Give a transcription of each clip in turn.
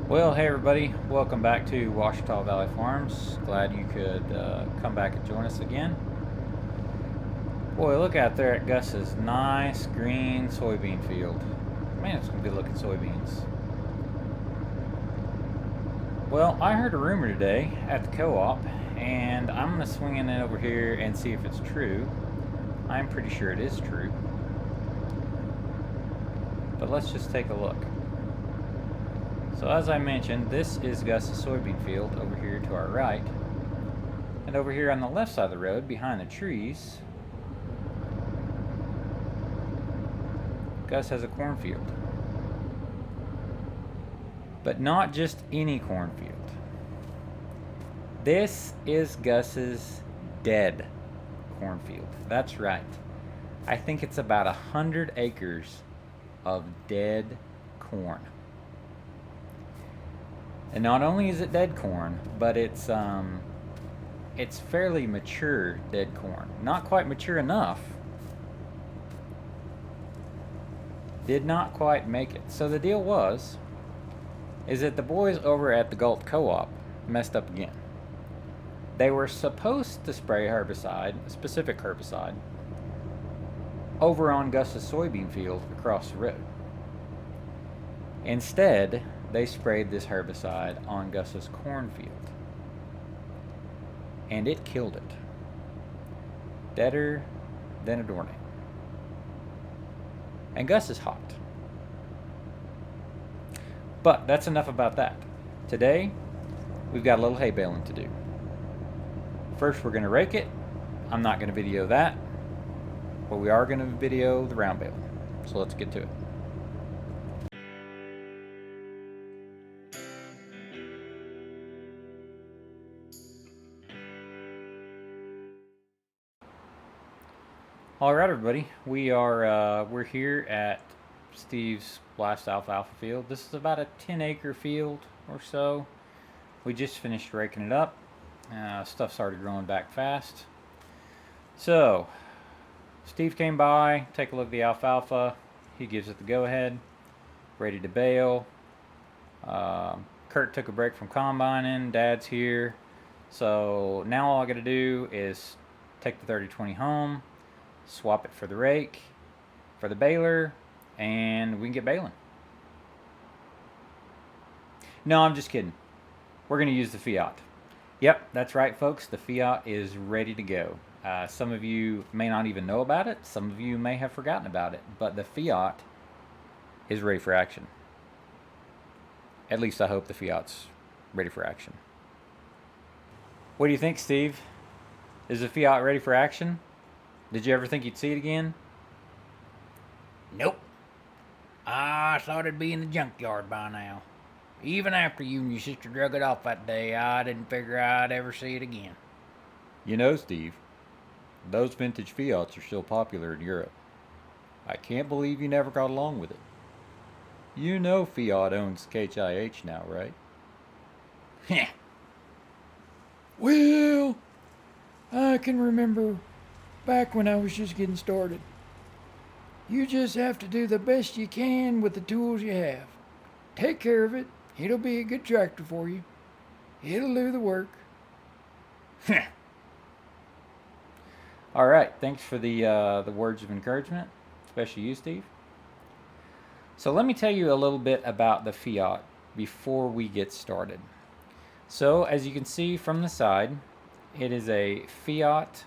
Well, hey everybody, welcome back to Washita Valley Farms. Glad you could come back and join us again. Boy, look out there at Gus's nice green soybean field. Man, it's some good looking soybeans. Well, I heard a rumor today at the co-op, and I'm going to swing in over here and see if it's true. I'm pretty sure it is true. But let's just take a look. So as I mentioned, this is Gus's soybean field over here to our right. And over here on the left side of the road, behind the trees, Gus has a cornfield. But not just any cornfield. This is Gus's dead cornfield. That's right. I think it's about 100 acres of dead corn. And not only is it dead corn, but it's fairly mature dead corn. Not quite mature enough. Did not quite make it. So the deal is that the boys over at the Gault Co-op messed up again. They were supposed to spray herbicide, a specific herbicide, over on Gus's soybean field across the road. Instead, they sprayed this herbicide on Gus's cornfield. And it killed it. Deader than a doornail. And Gus is hot. But that's enough about that. Today, we've got a little hay baling to do. First, we're going to rake it. I'm not going to video that. But we are going to video the round baling. So let's get to it. All right, everybody. We're here at Steve's Blast Alfalfa field. This is about a 10-acre field or so. We just finished raking it up. Stuff started growing back fast. So, Steve came by, take a look at the alfalfa. He gives it the go-ahead. Ready to bale. Kurt took a break from combining. Dad's here. So now all I got to do is take the 30-20 home, swap it for the rake, for the baler, and we can get baling. No, I'm just kidding. We're going to use the Fiat. Yep, that's right, folks. The Fiat is ready to go. Some of you may not even know about it. Some of you may have forgotten about it. But the Fiat is ready for action. At least I hope the Fiat's ready for action. What do you think, Steve? Is the Fiat ready for action? Did you ever think you'd see it again? Nope. I thought it'd be in the junkyard by now. Even after you and your sister drug it off that day, I didn't figure I'd ever see it again. You know, Steve, those vintage Fiats are still popular in Europe. I can't believe you never got along with it. You know Fiat owns KHIH now, right? Heh. Well, I can remember back when I was just getting started. You just have to do the best you can with the tools you have. Take care of it. It'll be a good tractor for you. It'll do the work. Heh. All right, thanks for the words of encouragement, especially you, Steve. So let me tell you a little bit about the Fiat before we get started. So as you can see from the side, it is a Fiat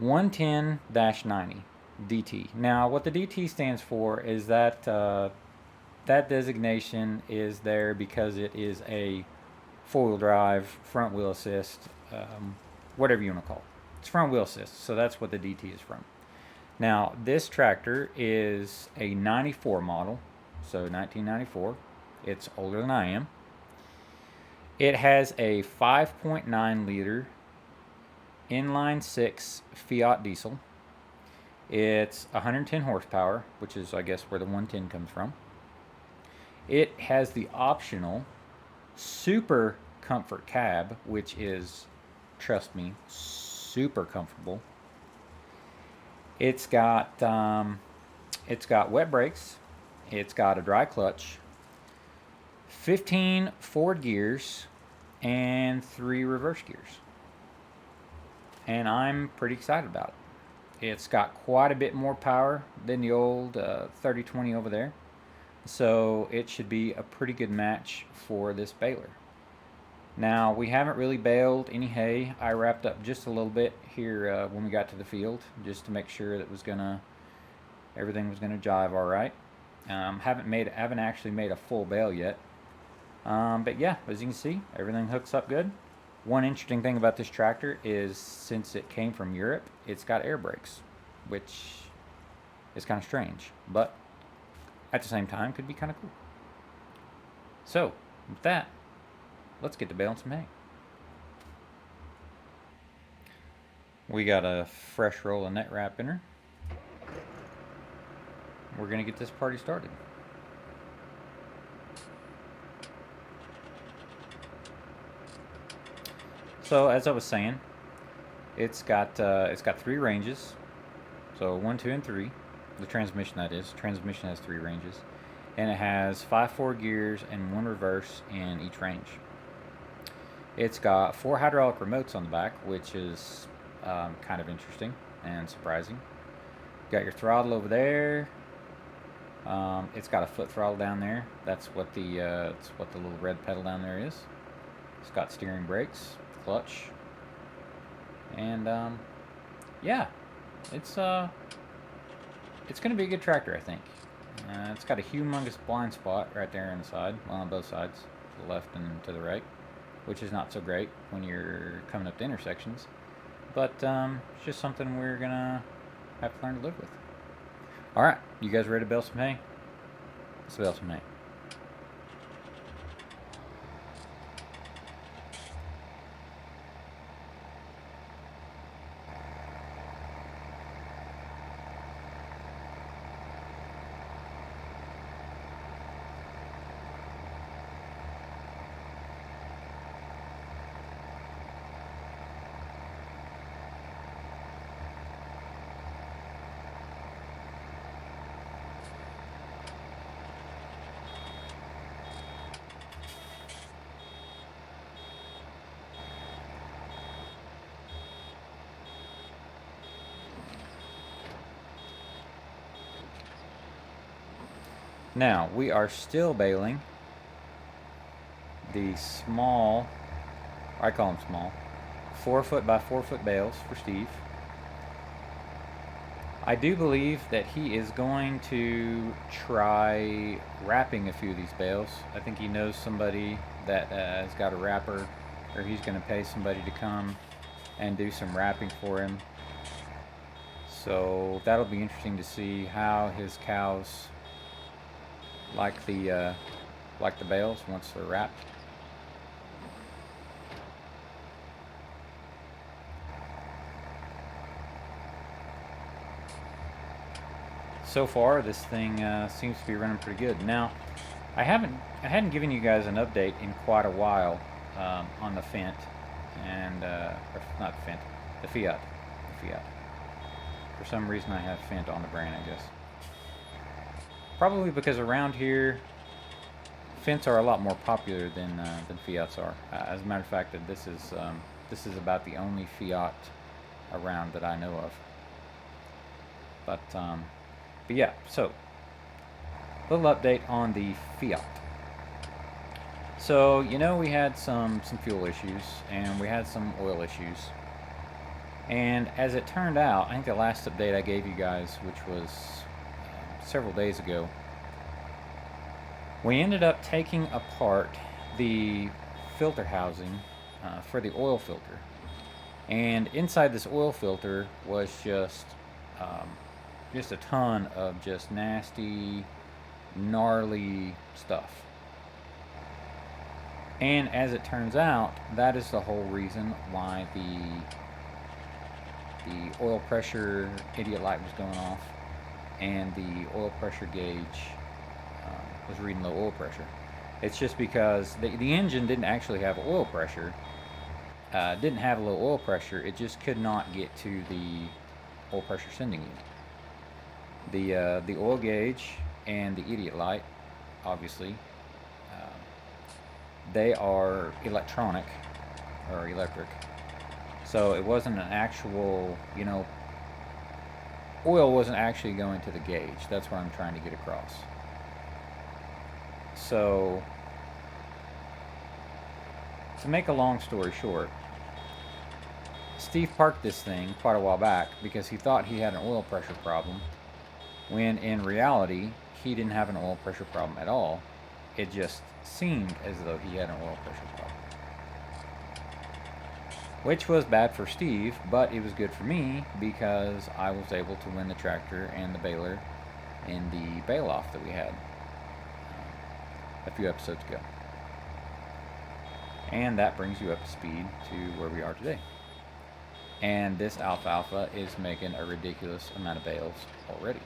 110-90 DT. Now, what the DT stands for is that that designation is there because it is a four-wheel drive, front wheel assist, whatever you want to call it. It's front wheel assist, so that's what the DT is from. Now, this tractor is a 94 model, so 1994. It's older than I am. It has a 5.9 liter inline 6 Fiat diesel. It's 110 horsepower, which is, I guess, where the 110 comes from. It has the optional super comfort cab, which is, trust me, super comfortable. It's got wet brakes. It's got a dry clutch. 15 forward gears and 3 reverse gears. And I'm pretty excited about it. It's got quite a bit more power than the old 3020 over there. So it should be a pretty good match for this baler. Now, we haven't really baled any hay. I wrapped up just a little bit here when we got to the field, just to make sure that everything was gonna jive all right. Haven't actually made a full bale yet. But yeah, as you can see, everything hooks up good. One interesting thing about this tractor is, since it came from Europe, it's got air brakes, which is kind of strange, but at the same time could be kind of cool. So, with that, let's get to baling some hay. We got a fresh roll of net wrap in her. We're gonna get this party started. So, as I was saying, it's got 3 ranges. So 1, 2, and 3. The transmission, that is. Transmission has 3 ranges, and it has 5 forward gears and 1 reverse in each range. It's got 4 hydraulic remotes on the back, which is kind of interesting and surprising. Got your throttle over there. It's got a foot throttle down there. That's what the little red pedal down there is. It's got steering brakes, clutch, and yeah, it's gonna be a good tractor, I think. It's got a humongous blind spot right there on the side, well, on both sides, to the left and to the right, which is not so great when you're coming up to intersections, but it's just something we're gonna have to learn to live with. All right, you guys ready to bale some hay? Let's bale some hay. Now, we are still baling the small, I call them small, 4 foot by 4 foot bales for Steve. I do believe that he is going to try wrapping a few of these bales. I think he knows somebody that has got a wrapper, or he's going to pay somebody to come and do some wrapping for him. So that'll be interesting to see how his cows like the bales once they're wrapped. So far, this thing seems to be running pretty good. Now, I hadn't given you guys an update in quite a while on the Fent, and or not the Fent, the Fiat. The Fiat. For some reason, I have Fent on the brand, I guess. Probably because around here, Fents are a lot more popular than Fiats are. As a matter of fact, that this is about the only Fiat around that I know of. But yeah, so little update on the Fiat. So we had some fuel issues, and we had some oil issues. And as it turned out, I think the last update I gave you guys, which was several days ago, we ended up taking apart the filter housing for the oil filter, and inside this oil filter was just a ton of just nasty, gnarly stuff. And as it turns out, that is the whole reason why the oil pressure idiot light was going off, and the oil pressure gauge was reading low oil pressure. It's just because the engine didn't actually have oil pressure, didn't have low oil pressure, it just could not get to the oil pressure sending unit. The oil gauge and the idiot light, obviously, they are electronic or electric. So it wasn't an actual, oil wasn't actually going to the gauge. That's what I'm trying to get across. So, to make a long story short, Steve parked this thing quite a while back because he thought he had an oil pressure problem, when in reality, he didn't have an oil pressure problem at all. It just seemed as though he had an oil pressure problem. Which was bad for Steve, but it was good for me because I was able to win the tractor and the baler in the bale-off that we had a few episodes ago. And that brings you up to speed to where we are today. And this alfalfa is making a ridiculous amount of bales already.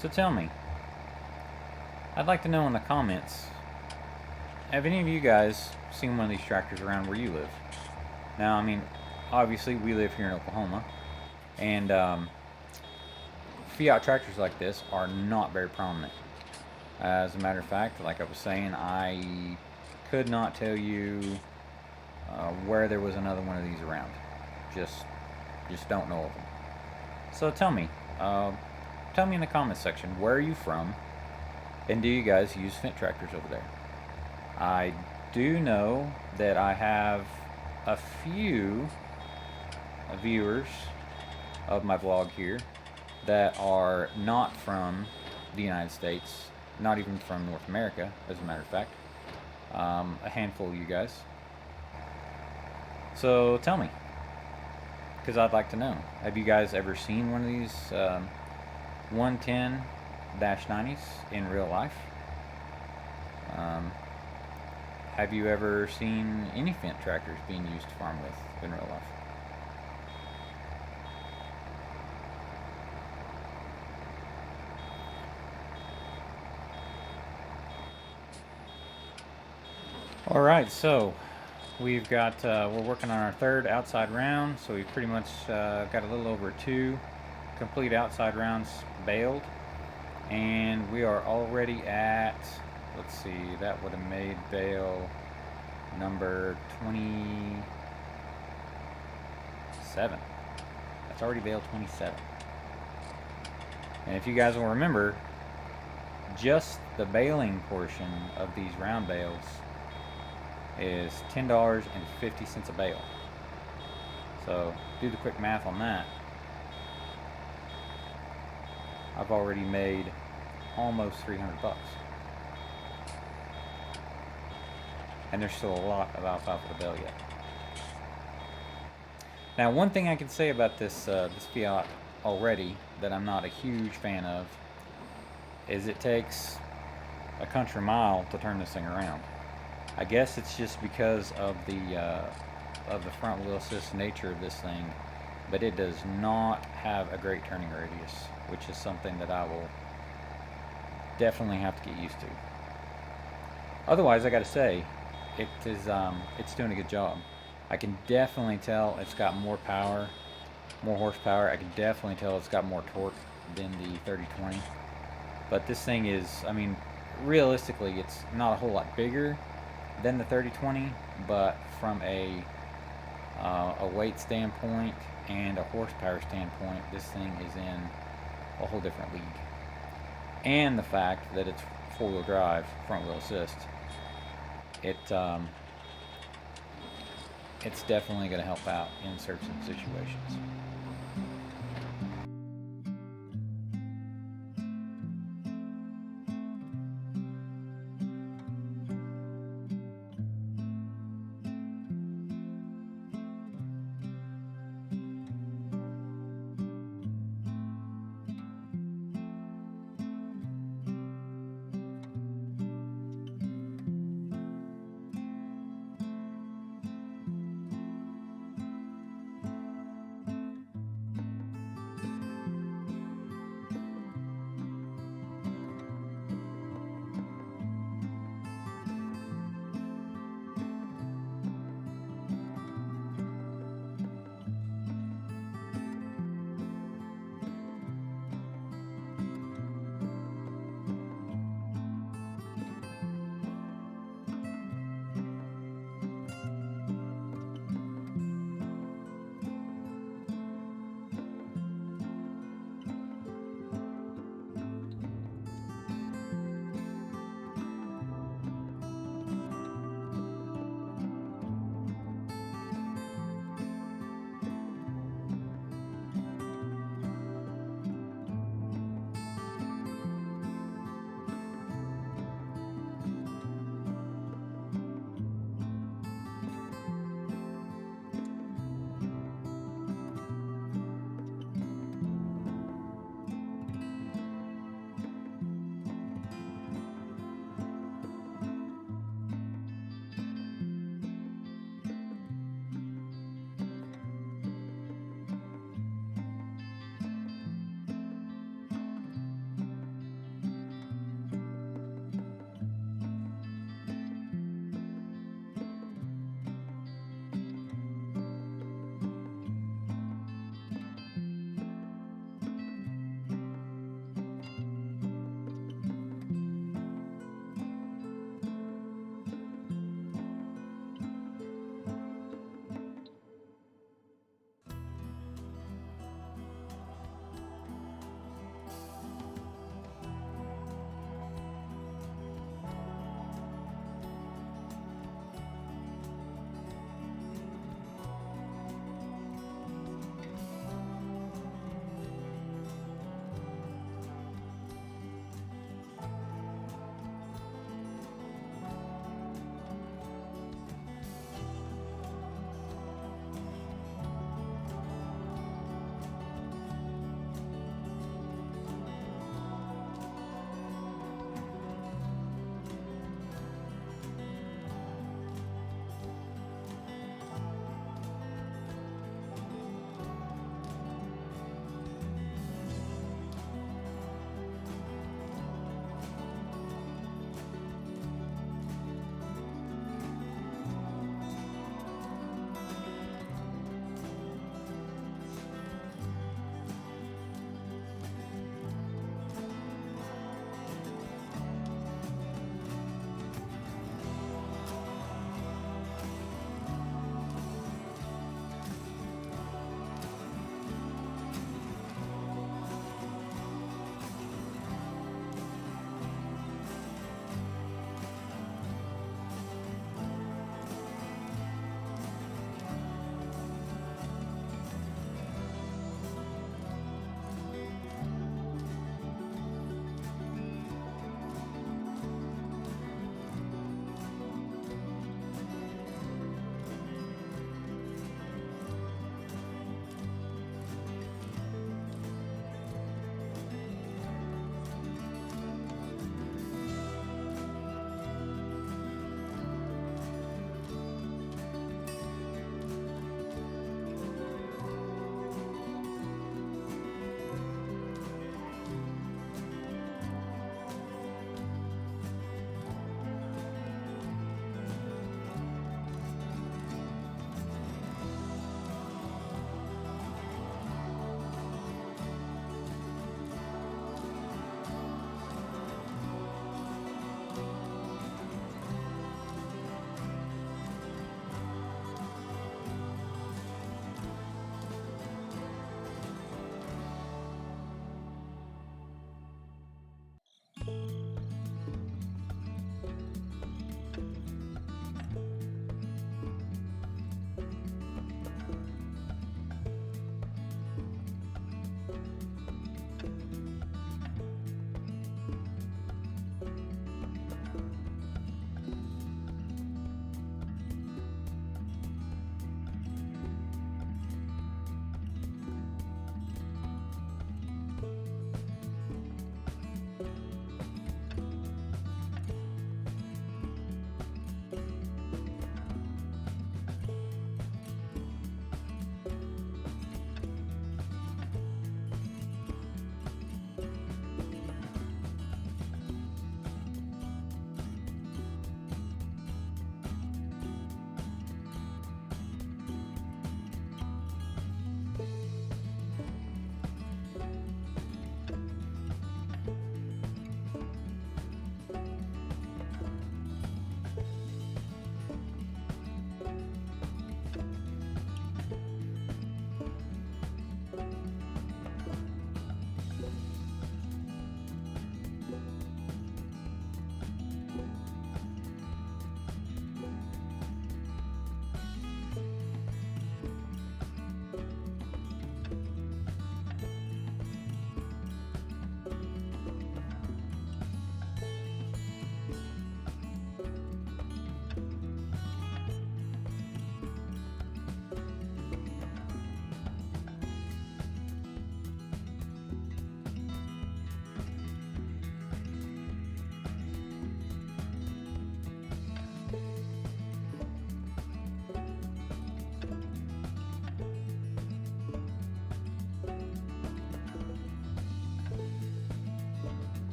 So tell me, I'd like to know in the comments, have any of you guys seen one of these tractors around where you live? Now, I mean, obviously we live here in Oklahoma, and Fiat tractors like this are not very prominent. As a matter of fact, like I was saying, I could not tell you where there was another one of these around. Just don't know of them. So tell me in the comments section, where are you from, and do you guys use Fendt tractors over there? I do know that I have a few viewers of my vlog here that are not from the United States, not even from North America, as a matter of fact. A handful of you guys. So tell me, because I'd like to know. Have you guys ever seen one of these 110-90s in real life? Have you ever seen any Fendt tractors being used to farm with in real life? Alright, so we've got, we're working on our third outside round, so we've pretty much got a little over 2 complete outside rounds baled, and we are already at, let's see, that would have made bale number 27. That's already bale 27. And if you guys will remember, just the baling portion of these round bales is $10.50 a bale. So do the quick math on that. I've already made almost 300 bucks. And there's still a lot of alfalfa to bale yet. Now, one thing I can say about this Fiat already that I'm not a huge fan of is it takes a country mile to turn this thing around. I guess it's just because of the front wheel assist nature of this thing, but it does not have a great turning radius, which is something that I will definitely have to get used to. Otherwise, I gotta say, it's doing a good job. I can definitely tell it's got more power, more horsepower. I can definitely tell it's got more torque than the 3020. But this thing is, I mean, realistically, it's not a whole lot bigger than the 3020, but from a weight standpoint and a horsepower standpoint, this thing is in a whole different league. And the fact that it's four-wheel drive, front-wheel assist, it's definitely going to help out in certain situations.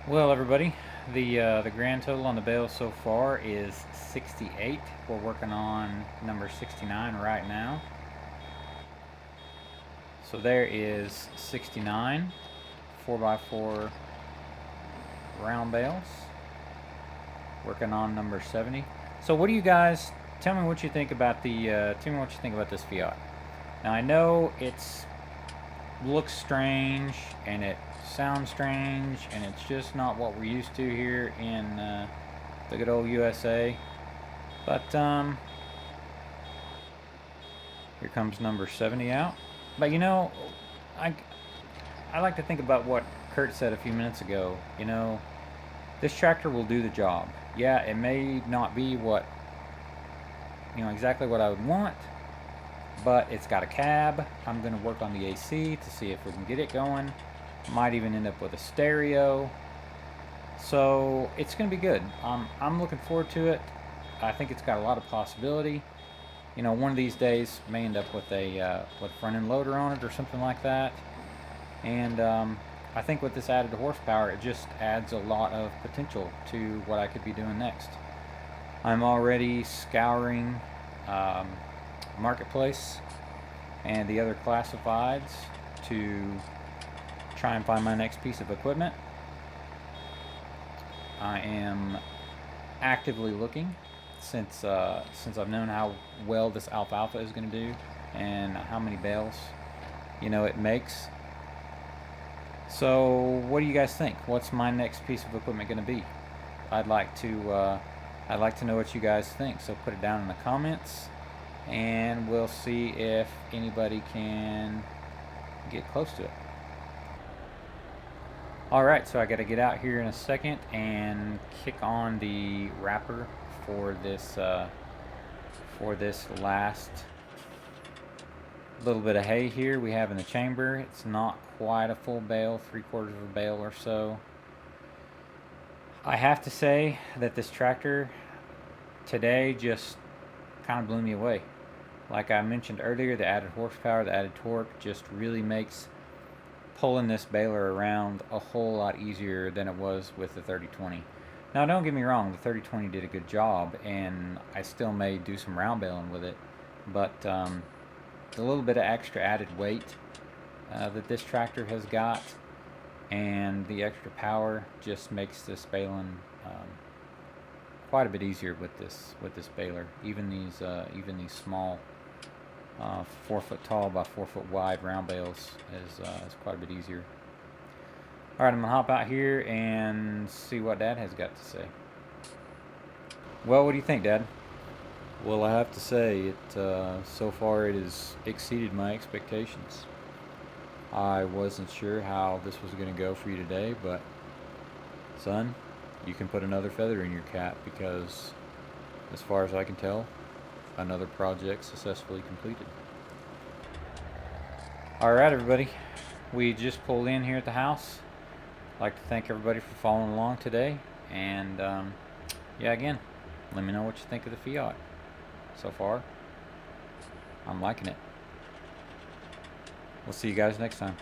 Well, everybody, the grand total on the bale so far is 68. We're working on number 69 right now. So there is 69 4x4 round bales. Working on number 70. So what do you guys tell me what you think about tell me what you think about this Fiat? Now I know it's looks strange and it sounds strange and it's just not what we're used to here in the good old USA. But here comes number 70 out. But you know, I like to think about what Kurt said a few minutes ago. You know, this tractor will do the job. Yeah, it may not be what, you know, exactly what I would want, but it's got a cab. I'm going to work on the AC to see if we can get it going. Might even end up with a stereo. So it's going to be good. I'm looking forward to it. I think it's got a lot of possibility. You know, one of these days may end up with a front end loader on it or something like that. And I think with this added horsepower, it just adds a lot of potential to what I could be doing next. I'm already scouring Marketplace and the other classifieds to try and find my next piece of equipment. I am actively looking since I've known how well this alfalfa is going to do and how many bales, you know, it makes. So what do you guys think? What's my next piece of equipment going to be? I'd like to know what you guys think. So put it down in the comments, and we'll see if anybody can get close to it. All right, so I got to get out here in a second and kick on the wrapper for this last little bit of hay here we have in the chamber. It's not quite a full bale, 3/4 of a bale or so. I have to say that this tractor today just kind of blew me away. Like I mentioned earlier, the added horsepower, the added torque just really makes pulling this baler around a whole lot easier than it was with the 3020. Now don't get me wrong, the 3020 did a good job and I still may do some round baling with it, but the little bit of extra added weight that this tractor has got and the extra power just makes this baling quite a bit easier with this baler. Even these small 4 foot tall by 4 foot wide round bales is quite a bit easier. All right, I'm gonna hop out here and see what Dad has got to say. Well, what do you think, Dad? Well, I have to say, it so far it has exceeded my expectations. I wasn't sure how this was going to go for you today, but son, you can put another feather in your cap because, as far as I can tell, another project successfully completed. All right, everybody, we just pulled in here at the house. I'd like to thank everybody for following along today, and yeah, again, let me know what you think of the Fiat. So far, I'm liking it. We'll see you guys next time.